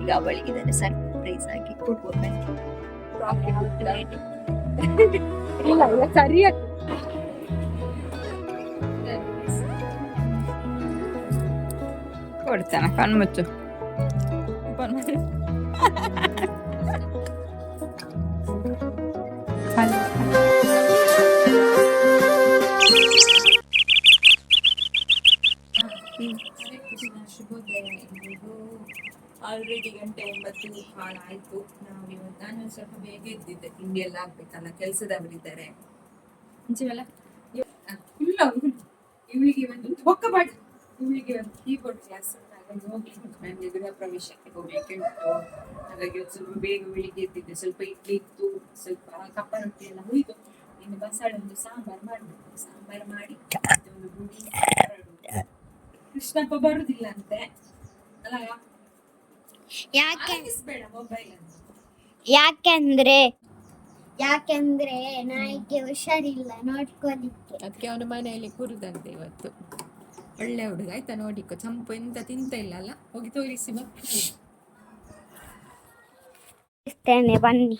ಈಗ ಅವಳಿಗೆ ಇದನ್ನು ಸರ್ಪ್ರೈಸ್ ಆಗಿ ಕೊಡ್ಬೇಕಂತ. ಇಲ್ಲ ಸರಿಯಾಗಿ ಕೊಡ್ತಾನ ಕಣ್ಮುಚ್ಚು. ಆಲ್ರೆಡಿ 8:09 ಆಯ್ತು. ನಾನು ಸ್ವಲ್ಪ ಬೇಗ ಎದ್ದಿದ್ದೆ, ತಿಂಡಿ ಎಲ್ಲ ಆಗ್ಬೇಕಲ್ಲ, ಕೆಲಸದವರಿದ್ದಾರೆ. ಇವಳಿಗೆ ಒಂದು ಒಕ್ಕ ಮಾಡಿ, ಇವಳಿಗೆ ಒಂದು ಕೀಬೋರ್ಡ್ ಕ್ಲಾಸ್ ಹೋಗ್ಲಿಕ್ಕೆ ಗೃಹ ಪ್ರವೇಶಕ್ಕೆ ಹೋಗ್ಲಿಕ್ಕೆ ಉಂಟು. ಹಾಗಾಗಿ ಸ್ವಲ್ಪ ಬೇಗ ಬೆಳಿಗ್ಗೆ ಎದ್ದಿದ್ದೆ. ಸ್ವಲ್ಪ ಇಡ್ಲಿ ಇತ್ತು, ಸ್ವಲ್ಪ ಕಪ್ಪ ರೊಟ್ಟಿ ಎಲ್ಲ ಹೋಯ್ತು. ಇನ್ನು ಬಸಳೆ ಒಂದು ಸಾಂಬಾರು ಮಾಡ್ಬೇಕು. ಸಾಂಬಾರು ಮಾಡಿ ಒಂದು ಗುಡಿ ಕೃಷ್ಣಪ್ಪ ಬರುದಿಲ್ಲ ಅಂತೆ ಅಲ್ಲ, ಯಾಕೆಂದ್ರೆ ನಾಯಿಗೆ ಹುಷಾರಿಲ್ಲ ನೋಡ್ಕೊಲಿಕ್ಕೆ, ಅದಕ್ಕೆ ಅವನ ಮನೆಯಲ್ಲಿ ಕೂರುದಂತೆ ಇವತ್ತು. ಒಳ್ಳೆ ಹುಡುಗ ಆಯ್ತಾ, ನೋಡಿಕೊ. ಚಂಪು ಎಂತ ತಿಂತ ಇಲ್ಲ ಅಲ್ಲ, ಹೋಗಿ ತೋರಿಸಿ ಇರ್ತೇನೆ ಬನ್ನಿ.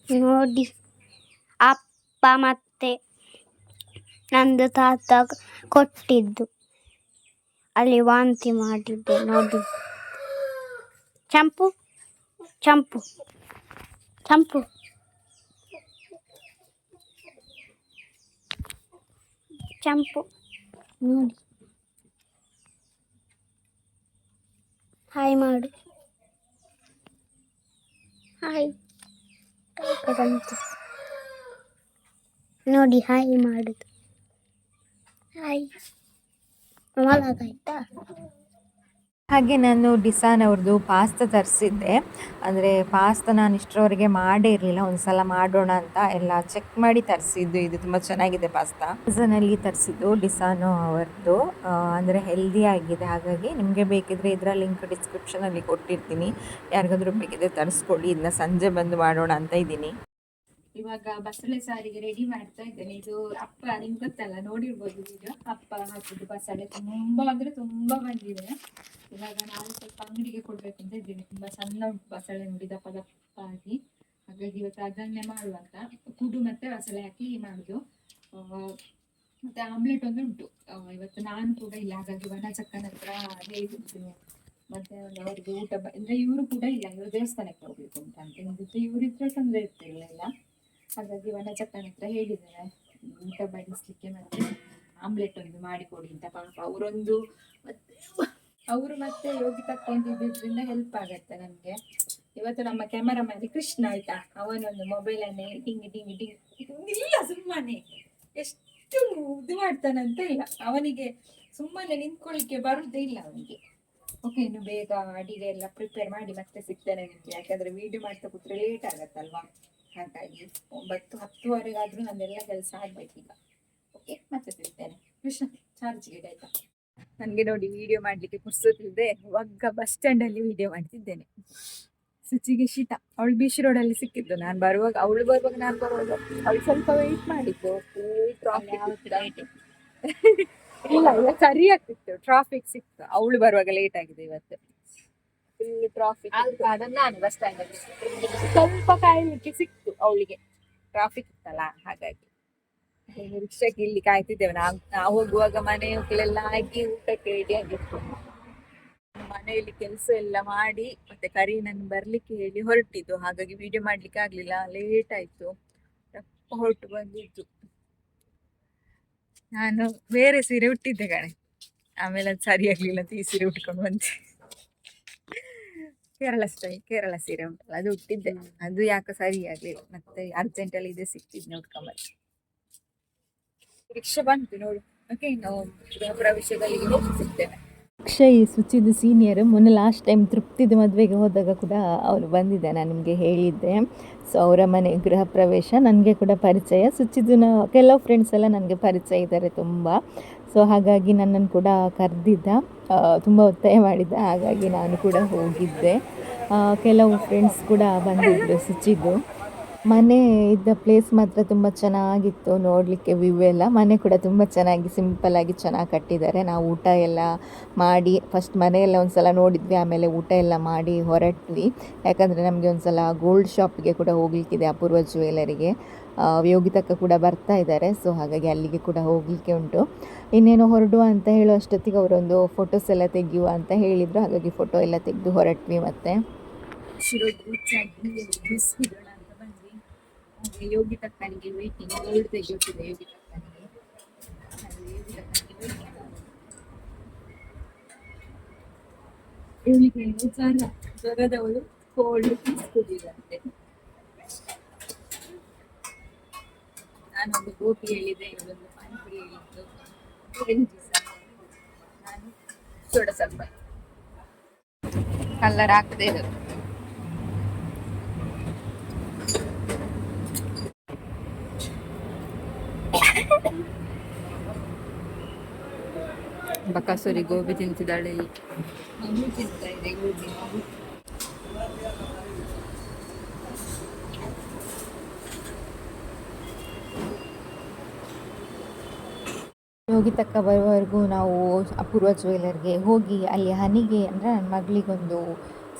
ನೋಡಿ, ಅಪ್ಪ ಮತ್ತೆ ನಂದು ತಾತ ಕೊಟ್ಟಿದ್ದು, ಅಲ್ಲಿ ವಾಂತಿ ಮಾಡಿದ್ದೆ ನೋಡಿ. ಚಂಪು ಚಂಪು ಚಂಪು ಚಂಪು ನೋಡಿ, ಹಾಯ್ ಮಾಡು, ಹಾಯ್ ನೋಡಿ, ಹಾಯ್ ಮಾಡುದು, ಹಾಯ್ ಮಲಗಾಯ್ತಾ. ಹಾಗೆ ನಾನು ಡಿಸಾನ್ ಅವ್ರದ್ದು ಪಾಸ್ತಾ ತರಿಸಿದ್ದೆ. ಅಂದರೆ ಪಾಸ್ತಾ ನಾನು ಇಷ್ಟರವರೆಗೆ ಮಾಡೇ ಇರಲಿಲ್ಲ, ಒಂದು ಸಲ ಮಾಡೋಣ ಅಂತ ಎಲ್ಲ ಚೆಕ್ ಮಾಡಿ ತರಿಸಿದ್ದು. ಇದು ತುಂಬ ಚೆನ್ನಾಗಿದೆ ಪಾಸ್ತಾ. ಅಮೆಝಾನಲ್ಲಿ ತರಿಸಿದ್ದು ಡಿಸಾನೋ ಅವರದ್ದು. ಅಂದರೆ ಹೆಲ್ದಿ ಆಗಿದೆ. ಹಾಗಾಗಿ ನಿಮಗೆ ಬೇಕಿದ್ರೆ ಇದರ ಲಿಂಕ್ ಡಿಸ್ಕ್ರಿಪ್ಷನಲ್ಲಿ ಕೊಟ್ಟಿರ್ತೀನಿ, ಯಾರಿಗಾದ್ರೂ ಬೇಕಿದ್ರೆ ತರಿಸ್ಕೊಳ್ಳಿ. ಇದನ್ನ ಸಂಜೆ ಬಂದು ಮಾಡೋಣ ಅಂತ ಇದ್ದೀನಿ. ಇವಾಗ ಬಸಳೆ ಸಾರಿಗೆ ರೆಡಿ ಮಾಡ್ತಾ ಇದ್ದೇನೆ. ಇದು ಅಪ್ಪ ನಿಮ್ಗೆ ಗೊತ್ತಲ್ಲ, ನೋಡಿರ್ಬೋದು ವಿಡಿಯೋ. ಅಪ್ಪ ಹಾಕಿದ್ದು ಬಸಳೆ ತುಂಬಾ ಅಂದ್ರೆ ತುಂಬಾ ಬಂದಿದೆ. ಇವಾಗ ನಾನು ಸ್ವಲ್ಪ ಅಂಗಡಿಗೆ ಕೊಡ್ಬೇಕು ಅಂತ ಇದ್ದೀನಿ. ತುಂಬಾ ಸಣ್ಣ ಉಂಟು ಬಸಳೆ, ನೋಡಿ ದಪ್ಪ ದಪ್ಪ ಆಗಿ. ಹಾಗಾಗಿ ಇವತ್ತು ಅದನ್ನೇ ಮಾಡುವಂತ. ಕುಡು ಮತ್ತೆ ಬಸಳೆ ಹಾಕಿ ಮಾಡುದು. ಮತ್ತೆ ಆಮ್ಲೆಟ್ ಒಂದು ಉಂಟು ಇವತ್ತು. ನಾನು ಕೂಡ ಇಲ್ಲ, ಹಾಗಾಗಿ ವನ ಚಕ್ಕನ ಹತ್ರ ಹೇಳಿದ್ದೀನಿ. ಮತ್ತೆ ಅವ್ರಿಗೆ ಊಟ ಅಂದ್ರೆ ಇವರು ಕೂಡ ಇಲ್ಲ, ಇವರು ದೇವಸ್ಥಾನಕ್ಕೆ ಹೋಗ್ಬೇಕು ಅಂತ ಅಂತ ಇವ್ರು ಇದ್ರೆ ತೊಂದರೆ ಇರ್ತಿರ್ಲಿಲ್ಲ. ಹಾಗಾಗಿ ವನ ಚಕ್ಕನ ಹತ್ರ ಹೇಳಿದ್ದೇನೆ ಊಟ ಬಡಿಸ್ಲಿಕ್ಕೆ ಮತ್ತೆ ಆಮ್ಲೆಟ್ ಒಂದು ಮಾಡಿಕೊಡಿ ಅಂತ. ಪಾಪ ಅವರೊಂದು ಅವರು ಮತ್ತೆ ಯೋಗಿ ತಕ್ಕೊಂಡಿದ್ರಿಂದ ಹೆಲ್ಪ್ ಆಗತ್ತೆ ನಮ್ಗೆ. ಇವತ್ತು ನಮ್ಮ ಕ್ಯಾಮರಾಮನ್ ಕೃಷ್ಣ ಆಯ್ತಾ, ಅವನೊಂದು ಮೊಬೈಲನ್ನೇ ಟಿಂಗಿ ಟಿಂಗಿ ಟಿಂಗಿ ಇಲ್ಲ, ಸುಮ್ಮನೆ ಎಷ್ಟು ಇದು ಮಾಡ್ತಾನಂತ ಇಲ್ಲ. ಅವನಿಗೆ ಸುಮ್ಮನೆ ನಿಂತ್ಕೊಳ್ಳಿಕ್ಕೆ ಬರುದೇ ಇಲ್ಲ ಅವನಿಗೆ. ಓಕೆ, ಇನ್ನು ಬೇಗ ಅಡಿಗೆ ಎಲ್ಲ ಪ್ರಿಪೇರ್ ಮಾಡಿ ಮತ್ತೆ ಸಿಗ್ತೇನೆ ನಿಮ್ಗೆ. ಯಾಕಂದ್ರೆ ವಿಡಿಯೋ ಮಾಡ್ತಾ ಕೂತ್ರೆ ಲೇಟ್ ಆಗತ್ತಲ್ವಾ. ಹಾಗಾಗಿ 9:10ವರೆಗಾದ್ರೂ ನಂದೆಲ್ಲ ಕೆಲಸ ಆಗ್ಬೇಕೀಗ. ಓಕೆ, ಮತ್ತೆ ಸಿಗ್ತೇನೆ. ಕೃಷ್ಣ ಚಾರ್ಜ್ಗೆ ಆಯ್ತಾ. ನನಗೆ ನೋಡಿ ವಿಡಿಯೋ ಮಾಡ್ಲಿಕ್ಕೆ ಪುರ್ಸೊತ್ತಿದೆ, ಒಗ್ಗ ಬಸ್ ಸ್ಟ್ಯಾಂಡ್ ಅಲ್ಲಿ ವಿಡಿಯೋ ಮಾಡ್ತಿದ್ದೇನೆ. ಸುಚಿಗೆ ಶೀತ, ಅವಳು ಬಿಶಿ ರೋಡಲ್ಲಿ ಸಿಕ್ಕಿದ್ದು. ನಾನು ಬರುವಾಗ, ಅವಳು ಬರುವಾಗ ನಾನು ಬರುವಾಗ ಅವಳು ಸ್ವಲ್ಪ ವೆಯ್ಟ್ ಮಾಡಿದ್ದು. ಇಲ್ಲ ಇವತ್ತು ಸರಿ ಆಗ್ತಿತ್ತು, ಟ್ರಾಫಿಕ್ ಸಿಕ್ತು. ಅವಳು ಬರುವಾಗ ಲೇಟ್ ಆಗಿದೆ ಇವತ್ತು, ಫುಲ್ ಟ್ರಾಫಿಕ್. ನಾನು ಬಸ್ ಸ್ಟ್ಯಾಂಡ್ ಅಲ್ಲಿ ಸ್ವಲ್ಪ ಕಾಯ್ಲಿಕ್ಕೆ ಸಿಕ್ತು, ಅವಳಿಗೆ ಟ್ರಾಫಿಕ್ ಇತ್ತಲ್ಲ ಹಾಗಾಗಿ. ರಿಕ್ಷಾಕ್ಕೆ ಇಲ್ಲಿ ಕಾಯ್ತಿದ್ದೇವೆ. ನಾವು ಹೋಗುವಾಗ ಮನೆ ಹೋಗ್ಲೆಲ್ಲ ಆಗಿ ಊಟಕ್ಕೆ ರೆಡಿ ಆಗಿತ್ತು. ಮನೆಯಲ್ಲಿ ಕೆಲಸ ಎಲ್ಲ ಮಾಡಿ ಮತ್ತೆ ಕರೀನನ್ನು ಬರ್ಲಿಕ್ಕೆ ಹೇಳಿ ಹೊರಟಿದ್ದು. ಹಾಗಾಗಿ ವಿಡಿಯೋ ಮಾಡ್ಲಿಕ್ಕೆ ಆಗ್ಲಿಲ್ಲ, ಲೇಟ್ ಆಯ್ತು. ಹೊರಟು ಬಂದಿದ್ದು. ನಾನು ಬೇರೆ ಸೀರೆ ಉಟ್ಟಿದ್ದೆ ಕಣೆ, ಆಮೇಲೆ ಅದು ಸರಿ ಆಗ್ಲಿಲ್ಲ ಅಂತ ಈ ಸೀರೆ ಉಟ್ಕೊಂಡು ಬಂದೆ. ಕೇರಳ ಸ್ಟೈಲ್, ಕೇರಳ ಸೀರೆ ಉಂಟಲ್ಲ ಅದು ಉಟ್ಟಿದ್ದೆ. ಅದು ಯಾಕೆ ಸರಿ ಆಗ್ಲಿಲ್ಲ, ಮತ್ತೆ ಅರ್ಜೆಂಟಲ್ಲಿ ಇದೆ ಸಿಕ್ತಿದ್ನೆ ಉಟ್ಕೊಂಬಲ್ಲಿ. ರಿಕ್ಷಾ ಬಂತು ನೋಡು. ಓಕೆ, ಇನ್ನು ಗೃಹ ಪ್ರವೇಶದಲ್ಲಿ ಹೋಗಿ ಸಿಗ್ತೇನೆ. ಅಕ್ಷಯ್ ಸುಚಿದು ಸೀನಿಯರ್. ಮೊನ್ನೆ ಲಾಸ್ಟ್ ಟೈಮ್ ತೃಪ್ತಿದು ಮದುವೆಗೆ ಹೋದಾಗ ಕೂಡ ಅವನು ಬಂದಿದ್ದೆ, ನಾನು ನಿಮಗೆ ಹೇಳಿದ್ದೆ. ಸೊ ಅವರ ಮನೆ ಗೃಹ ಪ್ರವೇಶ, ನನಗೆ ಕೂಡ ಪರಿಚಯ. ಸುಚಿದುನ ಕೆಲವು ಫ್ರೆಂಡ್ಸ್ ಎಲ್ಲ ನನಗೆ ಪರಿಚಯ ಇದ್ದಾರೆ ತುಂಬ. ಸೊ ಹಾಗಾಗಿ ನನ್ನನ್ನು ಕೂಡ ಕರೆದಿದ್ದ, ತುಂಬ ಒತ್ತಾಯ ಮಾಡಿದ್ದ. ಹಾಗಾಗಿ ನಾನು ಕೂಡ ಹೋಗಿದ್ದೆ. ಕೆಲವು ಫ್ರೆಂಡ್ಸ್ ಕೂಡ ಬಂದಿದ್ದರು ಸುಚಿದು. ಮನೆ ಇದ್ದ ಪ್ಲೇಸ್ ಮಾತ್ರ ತುಂಬ ಚೆನ್ನಾಗಿತ್ತು ನೋಡಲಿಕ್ಕೆ. ವ್ಯೂ ಎಲ್ಲ ಮನೆ ಕೂಡ ತುಂಬ ಚೆನ್ನಾಗಿ ಸಿಂಪಲ್ಲಾಗಿ ಚೆನ್ನಾಗಿ ಕಟ್ಟಿದ್ದಾರೆ. ನಾವು ಊಟ ಎಲ್ಲ ಮಾಡಿ ಫಸ್ಟ್ ಮನೆಯೆಲ್ಲ ಒಂದು ಸಲ ನೋಡಿದ್ವಿ, ಆಮೇಲೆ ಊಟ ಎಲ್ಲ ಮಾಡಿ ಹೊರಟ್ವಿ. ಯಾಕಂದರೆ ನಮಗೆ ಒಂದು ಸಲ ಗೋಲ್ಡ್ ಶಾಪ್ಗೆ ಕೂಡ ಹೋಗಲಿಕ್ಕಿದೆ, ಅಪೂರ್ವ ಜ್ಯುವೆಲರಿಗೆ. ಯೋಗಿತಕ್ಕ ಕೂಡ ಬರ್ತಾ ಇದ್ದಾರೆ, ಸೊ ಹಾಗಾಗಿ ಅಲ್ಲಿಗೆ ಕೂಡ ಹೋಗಲಿಕ್ಕೆ ಉಂಟು. ಇನ್ನೇನು ಹೊರಡುವ ಅಂತ ಹೇಳೋ ಅಷ್ಟೊತ್ತಿಗೆ ಅವರೊಂದು ಫೋಟೋಸ್ ಎಲ್ಲ ತೆಗೆಯುವ ಅಂತ ಹೇಳಿದರು. ಹಾಗಾಗಿ ಫೋಟೋ ಎಲ್ಲ ತೆಗೆದು ಹೊರಟ್ವಿ. ಮತ್ತೆ ಬಿಸಿಡೋಣ ಅಂತ ಬಂದ್ವಿ. ಹಾಗೆ ಯೋಗಿ ತಕ್ಕನಿಗೆ ವೇಟಿಂಗ್ ಗೋಲ್ಡ್ ತೆಗೆಯುತ್ತಿದೆ. ಯೋಗಿ ತಕ್ಕನಿಗೆ ಇವಳಿಗೆ ಜ್ವರದವಳು ಕೋಲ್ಡ್ తీసుకుದಿರಂತೆ. ನಾನೊಂದು ಗೋಪಿ ಹೇಳಿದ್ದೆ, ಇವಳೊಂದು ಪಾನಿಪುರಿ ಹೇಳಿದ್ದು, ನಾನು ಸೋಡ ಸ್ವಲ್ಪ ಕಲ್ಲರ್ ಹಾಕದೆ ಇರೋದು. ಬಕಾಸುರಿ ಗೋಬಿ ತಿಂತಿದ್ದಾಳೆ, ಮಗು ತಿಂತಾ ಇದೆ ಗೋಬಿ. ಯೋಗಿತಕ್ಕ ಬರುವವರೆಗೂ ನಾವು ಅಪೂರ್ವ ಜ್ಯುವೆಲರ್ಗೆ ಹೋಗಿ ಅಲ್ಲಿ ಹನಿಗೆ ಅಂದರೆ ನನ್ನ ಮಗಳಿಗೊಂದು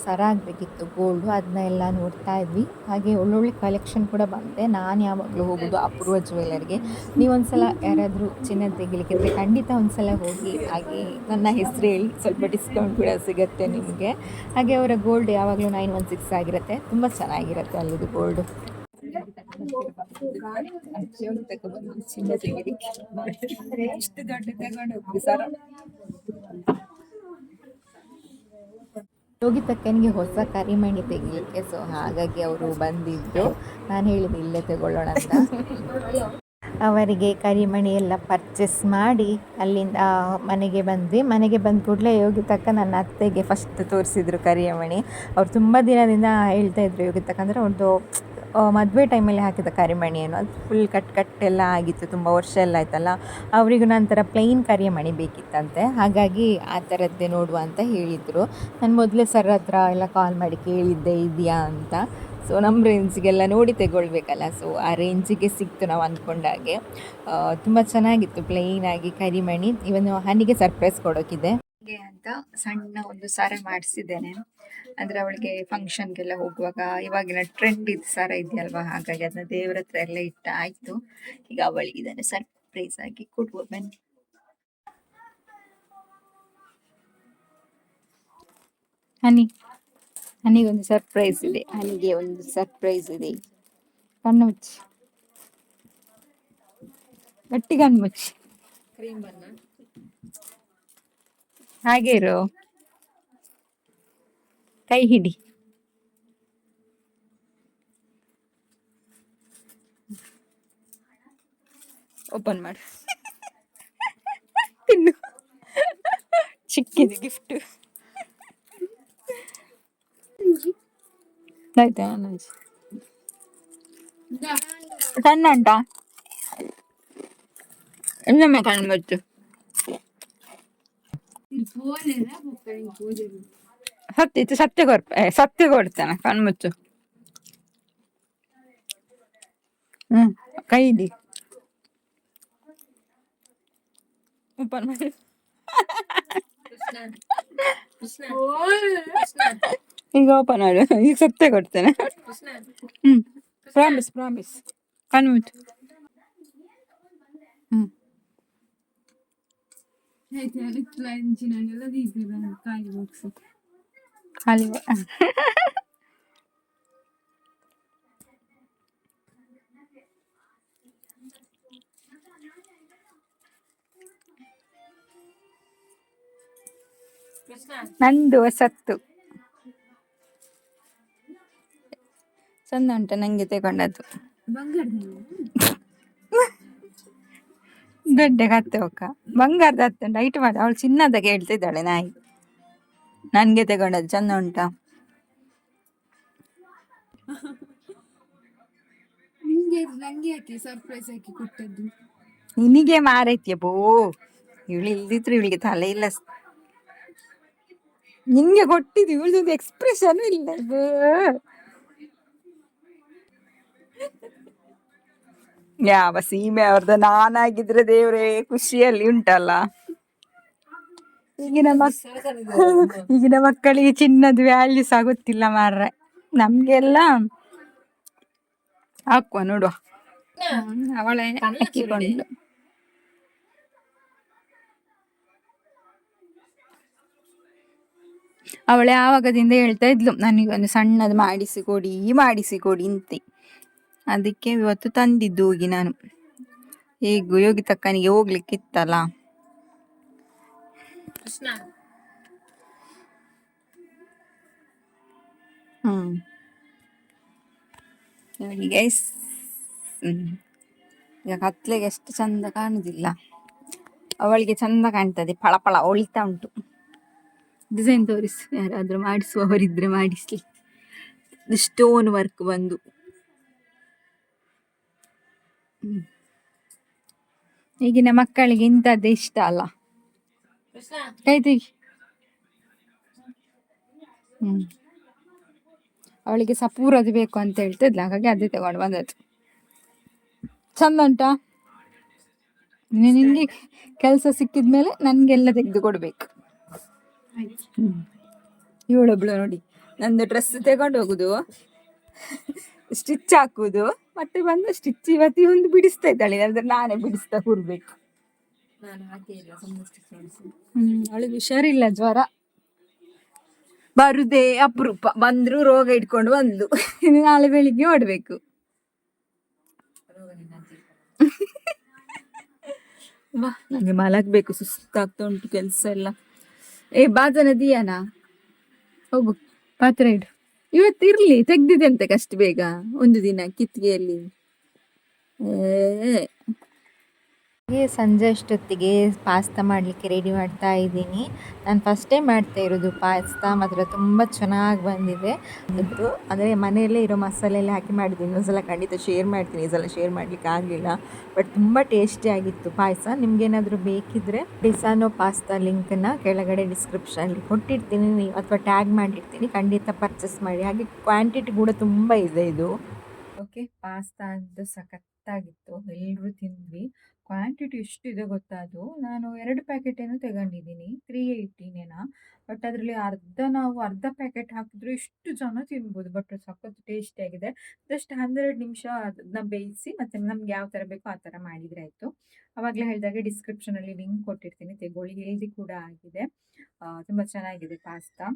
ಸರ ಆಗಬೇಕಿತ್ತು ಗೋಲ್ಡು, ಅದನ್ನ ಎಲ್ಲ ನೋಡ್ತಾ ಇದ್ವಿ. ಹಾಗೆ ಒಳ್ಳೊಳ್ಳೆ ಕಲೆಕ್ಷನ್ ಕೂಡ ಬಂದೆ. ನಾನು ಯಾವಾಗಲೂ ಹೋಗೋದು ಅಪೂರ್ವ ಜ್ಯುವೆಲರ್ಗೆ. ನೀವೊಂದು ಸಲ ಯಾರಾದರೂ ಚಿನ್ನ ತೆಗಿಲಿಕ್ಕಿದ್ರೆ ಖಂಡಿತ ಒಂದು ಸಲ ಹೋಗಿ. ಹಾಗೆ ನನ್ನ ಹೆಸರು ಹೇಳಿ, ಸ್ವಲ್ಪ ಡಿಸ್ಕೌಂಟ್ ಕೂಡ ಸಿಗುತ್ತೆ ನಿಮಗೆ. ಹಾಗೆ ಅವರ ಗೋಲ್ಡ್ ಯಾವಾಗಲೂ 916 ಆಗಿರುತ್ತೆ, ತುಂಬ ಚೆನ್ನಾಗಿರುತ್ತೆ ಅಲ್ಲಿದು ಗೋಲ್ಡು. ಚಿನ್ನ ತೆಗಿಲಿಕ್ಕೆ ಇಷ್ಟು ದೊಡ್ಡ ತಗೊಂಡು ಹೋಗಿ ಸರ. ಯೋಗಿತಕ್ಕನಿಗೆ ಹೊಸ ಕರಿಮಣಿ ತೆಗಿಲಿಕ್ಕೆ, ಸೊ ಹಾಗಾಗಿ ಅವರು ಬಂದಿದ್ದು. ನಾನು ಹೇಳಿದೆ ಇಲ್ಲೇ ತಗೊಳ್ಳೋಣ ಅಂತ. ಅವರಿಗೆ ಕರಿಮಣಿ ಎಲ್ಲ ಪರ್ಚೇಸ್ ಮಾಡಿ ಅಲ್ಲಿಂದ ಮನೆಗೆ ಬಂದ್ವಿ. ಮನೆಗೆ ಬಂದ ಕೂಡಲೇ ಯೋಗಿತಕ್ಕ ನನ್ನ ಅತ್ತೆಗೆ ಫಸ್ಟ್ ತೋರಿಸಿದ್ರು ಕರಿಮಣಿ. ಅವ್ರು ತುಂಬ ದಿನದಿಂದ ಹೇಳ್ತಾಯಿದ್ರು ಯೋಗಿತಕ್ಕ ಅಂದರೆ ಅವ್ರದ್ದು ಮದುವೆ ಟೈಮಲ್ಲಿ ಹಾಕಿದ ಕರಿಮಣಿ ಏನು, ಅದು ಫುಲ್ ಕಟ್ಟೆಲ್ಲ ಆಗಿತ್ತು, ತುಂಬ ವರ್ಷ ಎಲ್ಲ ಆಯ್ತಲ್ಲ. ಅವರಿಗೂ ನಂತರ ಪ್ಲೈನ್ ಕರಿಮಣಿ ಬೇಕಿತ್ತಂತೆ, ಹಾಗಾಗಿ ಆ ಥರದ್ದೇ ನೋಡುವ ಅಂತ ಹೇಳಿದರು. ನಾನು ಮೊದಲೇ ಸರ್ ಹತ್ರ ಎಲ್ಲ ಕಾಲ್ ಮಾಡಿ ಕೇಳಿದ್ದೆ ಇದೆಯಾ ಅಂತ. ಸೊ ನಮ್ಮ ರೇಂಜಿಗೆಲ್ಲ ನೋಡಿ ತೆಗೊಳ್ಬೇಕಲ್ಲ, ಸೊ ಆ ರೇಂಜಿಗೆ ಸಿಕ್ತು ನಾವು ಅಂದ್ಕೊಂಡಾಗೆ. ತುಂಬ ಚೆನ್ನಾಗಿತ್ತು ಪ್ಲೈನಾಗಿ ಕರಿಮಣಿ. ಇವನು ಹನಿಗೆ ಸರ್ಪ್ರೈಸ್ ಕೊಡೋಕ್ಕಿದೆ ಅಂತ ಸಣ್ಣ ಒಂದು ಸರ ಮಾಡಿಸಿದ್ದೇನೆ. ಅಂದ್ರೆ ಅವಳಿಗೆ ಫಂಕ್ಷನ್ಗೆಲ್ಲ ಹೋಗುವಾಗ ಇವಾಗಿನ ಟ್ರೆಂಡ್ ಇದು ಸರ ಇದೆಯಲ್ವಾ, ಹಾಗಾಗಿ ಅದನ್ನ ದೇವರ ಹತ್ರ ಎಲ್ಲ ಇಟ್ಟ ಆಯ್ತು. ಈಗ ಅವಳಿಗೆ ಇದನ್ನು ಸರ್ಪ್ರೈಸ್ ಆಗಿ ಕೊಡುವ ಬನ್ನಿ. ಹನಿಗೊಂದು ಸರ್ಪ್ರೈಸ್ ಇದೆ, ಹನಿಗೆ ಒಂದು ಸರ್ಪ್ರೈಸ್ ಇದೆ. ಕಣ್ಣು ಮುಚ್ಚಿ, ಗಟ್ಟಿ ಕಣ್ಣು ಮುಚ್ಚಿ, ಹಾಗೆ ಇರು, ಕೈ ಹಿಡಿ. ಓಪನ್ ಮಾಡು, ತಿನ್ನು. ಚಿಕ್ಕಿದೆ ಗಿಫ್ಟ್. ಆಯ್ತಾ ಕಣ್ಣು ಉಂಟಾ? ಇನ್ನೊಮ್ಮೆ ಕಣ್ಣು ಮುಚ್ಚು. ಸತ್ಯ ಕೊಡ್ತೇನೆ, ಕಣ್ಣು ಮುಚ್ಚು. ಕೈ ಹಿಡಿ, ಓಪನ್ ಮಾಡಿ. ಈಗ ಓಪನ್ ಮಾಡು, ಈಗ ಸತ್ಯ ಕೊಡ್ತೇನೆ. ಪ್ರಾಮಿಸ್ ಪ್ರಾಮಿಸ್, ಕಣ್ಣು ಮುಚ್ಚು. ಖಾಲಿ ನಂದು ಹೊಸತ್ತು ಚಂದ ಉಂಟ, ನಂಗೆ ತಗೊಂಡದ್ದು. ದೊಡ್ಡ ಕತ್ತೆ ಒಕ್ಕ ಬಂಗಾರದ ಹತ್ತು ಉಂಟು, ಐಟ್ ಮಾಡಿ. ಅವಳು ಚಿನ್ನದಾಗ ಹೇಳ್ತಿದ್ದಾಳೆ ನಾಯಿ. ನನ್ಗೆ ತಗೊಂಡದ್ದು ಚಂದ ಉಂಟಾ? ನಂಗೆ ಯಾಕೆ ಸರ್ಪ್ರೈಸ್ ಆಗಿ ಕೊಟ್ಟದ್ದು? ನಿನಗೆ ಮಾರೈತ್ಯ ಬೋ. ಇವಳು ಇಲ್ದಿದ್ರು ಇವಳಿಗೆ ತಲೆ ಇಲ್ಲ. ನಿನ್ಗೆ ಕೊಟ್ಟಿದ್ದು, ಇವಳದೊಂದು ಎಕ್ಸ್ಪ್ರೆಷನ್ ಇಲ್ಲ. ಯಾವ ಸೀಮೆ ಅವ್ರದ್ದು ನಾನಾಗಿದ್ರೆ ದೇವ್ರೇ ಖುಷಿಯಲ್ಲಿ ಉಂಟಲ್ಲ. ಈಗಿನ ಮಕ್ಕಳಿಗೆ ಚಿನ್ನದ ವ್ಯಾಲ್ಯೂಸ್ ಆಗುತ್ತಿಲ್ಲ ಮಾರ್ರೆ. ನಮ್ಗೆಲ್ಲ ಹಾಕುವ ನೋಡುವ. ಅವಳೇ ಹಾಕಿಕೊಂಡು ಅವಳೇ ಆವಾಗದಿಂದ ಹೇಳ್ತಾ ಇದ್ಲು ನನಗೊಂದು ಸಣ್ಣದು ಮಾಡಿಸಿಕೊಡಿ ಅಂತೆ. ಅದಕ್ಕೆ ಇವತ್ತು ತಂದಿದ್ದು ಹೋಗಿ ನಾನು. ಹೇಗೂ ಯೋಗಿ ತಕ್ಕನಿಗೆ ಹೋಗ್ಲಿಕ್ಕಿತ್ತಲ್ಲ. ನೋಡಿ ಗೈಸ್, ಈಗ ಕತ್ಲೆಗೆ ಎಷ್ಟು ಚಂದ ಕಾಣುದಿಲ್ಲ, ಅವಳಿಗೆ ಚಂದ ಕಾಣ್ತದೆ, ಫಳ ಹೊಳಿತಾ ಉಂಟು. ಡಿಸೈನ್ ತೋರಿಸು, ಯಾರಾದ್ರೂ ಮಾಡಿಸುವವರಿದ್ರೆ ಮಾಡಿಸ್ಲಿ. ಸ್ಟೋನ್ ವರ್ಕ್ ಬಂದು ಈಗಿನ ಮಕ್ಕಳಿಗೆ ಇಂಥದ್ದೇ ಇಷ್ಟ ಅಲ್ಲ. ಕೈತಿಗೆ ಅವಳಿಗೆ ಸಪೂರದು ಬೇಕು ಅಂತ ಹೇಳ್ತಿದ್ಲ, ಹಾಗಾಗಿ ಅದೇ ತಗೊಂಡು ಬಂದದ್ದು. ಚಂದ ಉಂಟಾ? ನಿನ್ಗೆ ಕೆಲಸ ಸಿಕ್ಕಿದ್ಮೇಲೆ ನನ್ಗೆಲ್ಲ ತೆಗೆದು ಕೊಡ್ಬೇಕು. ಇವಳೊಬ್ಳು ನೋಡಿ, ನಂದು ಡ್ರೆಸ್ ತಗೊಂಡು ಹೋಗುದು, ಸ್ಟಿಚ್ ಹಾಕುದು, ಮತ್ತೆ ಬಂದು ಸ್ಟಿಚ್ ಇವತ್ತು ಬಿಡಿಸ್ತಾ ಇದ್ದಾಳೆ, ಅಂದ್ರೆ ನಾನೇ ಬಿಡಿಸ್ತಾ ಕೂರ್ಬೇಕು. ಅವಳಿಗೆ ಹುಷಾರಿಲ್ಲ, ಜ್ವರ ಬರುದೇ ಅಪರೂಪ, ಬಂದ್ರು ರೋಗ ಇಟ್ಕೊಂಡು ಬಂದ್ಲು. ನಾಳೆ ಬೆಳಿಗ್ಗೆ ಓಡ್ಬೇಕು. ವಾ, ನಂಗೆ ಮಲಗ್ಬೇಕು, ಸುಸ್ತಾಗ್ತಾ ಉಂಟು ಕೆಲ್ಸ ಎಲ್ಲ. ಬಾಜನ ದಿಯಾನಾ, ಹೋಗು ಪಾತ್ರ ಇಡು. ಇವತ್ತು ಇರ್ಲಿ, ತೆಗ್ದಿದೆ ಅಂತ ಅಷ್ಟು ಬೇಗ ಒಂದು ದಿನ ಕಿತ್ತಿಗೆಯಲ್ಲಿ. ಸಂಜೆ ಅಷ್ಟೊತ್ತಿಗೆ ಪಾಸ್ತಾ ಮಾಡಲಿಕ್ಕೆ ರೆಡಿ ಮಾಡ್ತಾ ಇದ್ದೀನಿ. ನಾನು ಫಸ್ಟ್ ಟೈಮ್ ಮಾಡ್ತಾ ಇರೋದು ಪಾಸ್ತಾ, ಮಾತ್ರ ತುಂಬ ಚೆನ್ನಾಗಿ ಬಂದಿದೆ. ಅದು ಅಂದರೆ ಮನೆಯಲ್ಲೇ ಇರೋ ಮಸಾಲೆ ಎಲ್ಲ ಹಾಕಿ ಮಾಡಿದ್ದೀನಿ. ಇನ್ನೊಂದ್ಸಲ ಖಂಡಿತ ಶೇರ್ ಮಾಡ್ತೀನಿ, ಈ ಸಲ ಶೇರ್ ಮಾಡಲಿಕ್ಕೆ ಆಗಲಿಲ್ಲ, ಬಟ್ ತುಂಬ ಟೇಸ್ಟಿಯಾಗಿತ್ತು ಪಾಯಸ. ನಿಮಗೇನಾದರೂ ಬೇಕಿದ್ದರೆ ಡಿಸಾನೋ ಪಾಸ್ತಾ ಲಿಂಕನ್ನು ಕೆಳಗಡೆ ಡಿಸ್ಕ್ರಿಪ್ಷನಲ್ಲಿ ಕೊಟ್ಟಿರ್ತೀನಿ ಅಥವಾ ಟ್ಯಾಗ್ ಮಾಡಿರ್ತೀನಿ, ಖಂಡಿತ ಪರ್ಚೇಸ್ ಮಾಡಿ. ಹಾಗೆ ಕ್ವಾಂಟಿಟಿ ಕೂಡ ತುಂಬ ಇದೆ ಇದು. ಓಕೆ, ಪಾಸ್ತಾ ಅಂತೂ ಸಖತ್ತಾಗಿತ್ತು, ಎಲ್ಲರೂ ತಿಂದ್ವಿ. ಕ್ವಾಂಟಿಟಿ ಎಷ್ಟಿದೆ ಗೊತ್ತಾ? ಅದು ನಾನು 2 ಪ್ಯಾಕೆಟ್ ಏನೋ ತಗೊಂಡಿದ್ದೀನಿ, 380 ಬಟ್ ಅದರಲ್ಲಿ ನಾವು ಅರ್ಧ ಪ್ಯಾಕೆಟ್ ಹಾಕಿದ್ರು ಎಷ್ಟು ಜನ ತಿನ್ಬೋದು. ಬಟ್ ಸಖತ್ ಟೇಸ್ಟಿಯಾಗಿದೆ. ಜಸ್ಟ್ 12 ನಿಮಿಷ ಅದನ್ನ ಬೇಯಿಸಿ ಮತ್ತೆ ನಮ್ಗೆ ಯಾವ ಥರ ಬೇಕೋ ಆ ಥರ ಮಾಡಿದರೆ ಆಯಿತು. ಆವಾಗಲೇ ಹೇಳಿದಾಗೆ ಡಿಸ್ಕ್ರಿಪ್ಷನಲ್ಲಿ ಲಿಂಕ್ ಕೊಟ್ಟಿರ್ತೀನಿ, ತೆಗೊಳ್ಳಿ. ಹೆಲ್ದಿ ಕೂಡ ಆಗಿದೆ, ತುಂಬ ಚೆನ್ನಾಗಿದೆ ಪಾಸ್ತಾ.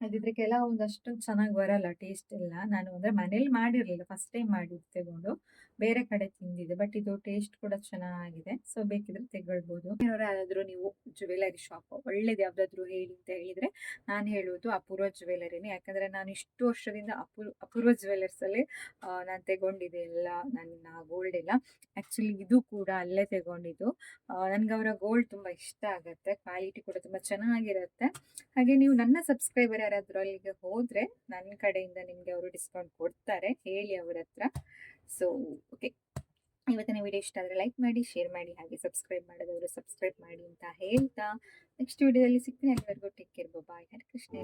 ಹಾಗಿದ್ರೆ ಕೆಲವೊಂದು ಅಷ್ಟೊಂದು ಚೆನ್ನಾಗಿ ಬರಲ್ಲ ಟೇಸ್ಟ್ ಎಲ್ಲ. ನಾನು ಅಂದರೆ ಮನೇಲಿ ಮಾಡಿರಲಿಲ್ಲ, ಫಸ್ಟ್ ಟೈಮ್ ಮಾಡಿ ತಗೊಂಡು ಬೇರೆ ಕಡೆ ತಿಂದಿದ್ದೆ, ಬಟ್ ಇದು ಟೇಸ್ಟ್ ಕೂಡ ಚೆನ್ನಾಗಿದೆ. ಸೊ ಬೇಕಿದ್ರೆ ತಗೊಳ್ಬೋದು. ಯಾರಾದರೂ ನೀವು ಜ್ಯುವೆಲರಿ ಶಾಪ್ ಒಳ್ಳೇದು ಯಾವುದಾದ್ರೂ ಹೇಳಿ ಅಂತ ಹೇಳಿದರೆ ನಾನು ಹೇಳುವುದು ಅಪೂರ್ವ ಜ್ಯುವೆಲರಿನೇ. ಯಾಕಂದರೆ ನಾನು ಇಷ್ಟು ವರ್ಷದಿಂದ ಅಪೂರ್ವ ಜ್ಯುವೆಲರ್ಸಲ್ಲಿ ನಾನು ತಗೊಂಡಿದ್ದೆ ಎಲ್ಲ ನನ್ನ ಗೋಲ್ಡ್ ಎಲ್ಲ. ಆ್ಯಕ್ಚುಲಿ ಇದು ಕೂಡ ಅಲ್ಲೇ ತಗೊಂಡಿದ್ದು. ನನಗೆ ಅವರ ಗೋಲ್ಡ್ ತುಂಬ ಇಷ್ಟ ಆಗುತ್ತೆ, ಕ್ವಾಲಿಟಿ ಕೂಡ ತುಂಬ ಚೆನ್ನಾಗಿರುತ್ತೆ. ಹಾಗೆ ನೀವು ನನ್ನ ಸಬ್ಸ್ಕ್ರೈಬರ್ ಯಾರಾದರೂ ಅಲ್ಲಿಗೆ ಹೋದರೆ ನನ್ನ ಕಡೆಯಿಂದ ನಿಮಗೆ ಅವರು ಡಿಸ್ಕೌಂಟ್ ಕೊಡ್ತಾರೆ, ಹೇಳಿ ಅವ್ರ ಹತ್ರ. ಸೊ ಓಕೆ, ಇವತ್ತಿನ ವಿಡಿಯೋ ಇಷ್ಟ ಆದರೆ ಲೈಕ್ ಮಾಡಿ, ಶೇರ್ ಮಾಡಿ, ಹಾಗೆ ಸಬ್ಸ್ಕ್ರೈಬ್ ಮಾಡೋದವರು ಸಬ್ಸ್ಕ್ರೈಬ್ ಮಾಡಿ ಅಂತ ಹೇಳ್ತಾ ನೆಕ್ಸ್ಟ್ ವಿಡಿಯೋದಲ್ಲಿ ಸಿಗ್ತೀನಿ. ಅಲ್ಲಿವರೆಗೂ ಟೇಕ್ ಕೇರ್, ಬಾಯ್. ಹರೇ ಕೃಷ್ಣ.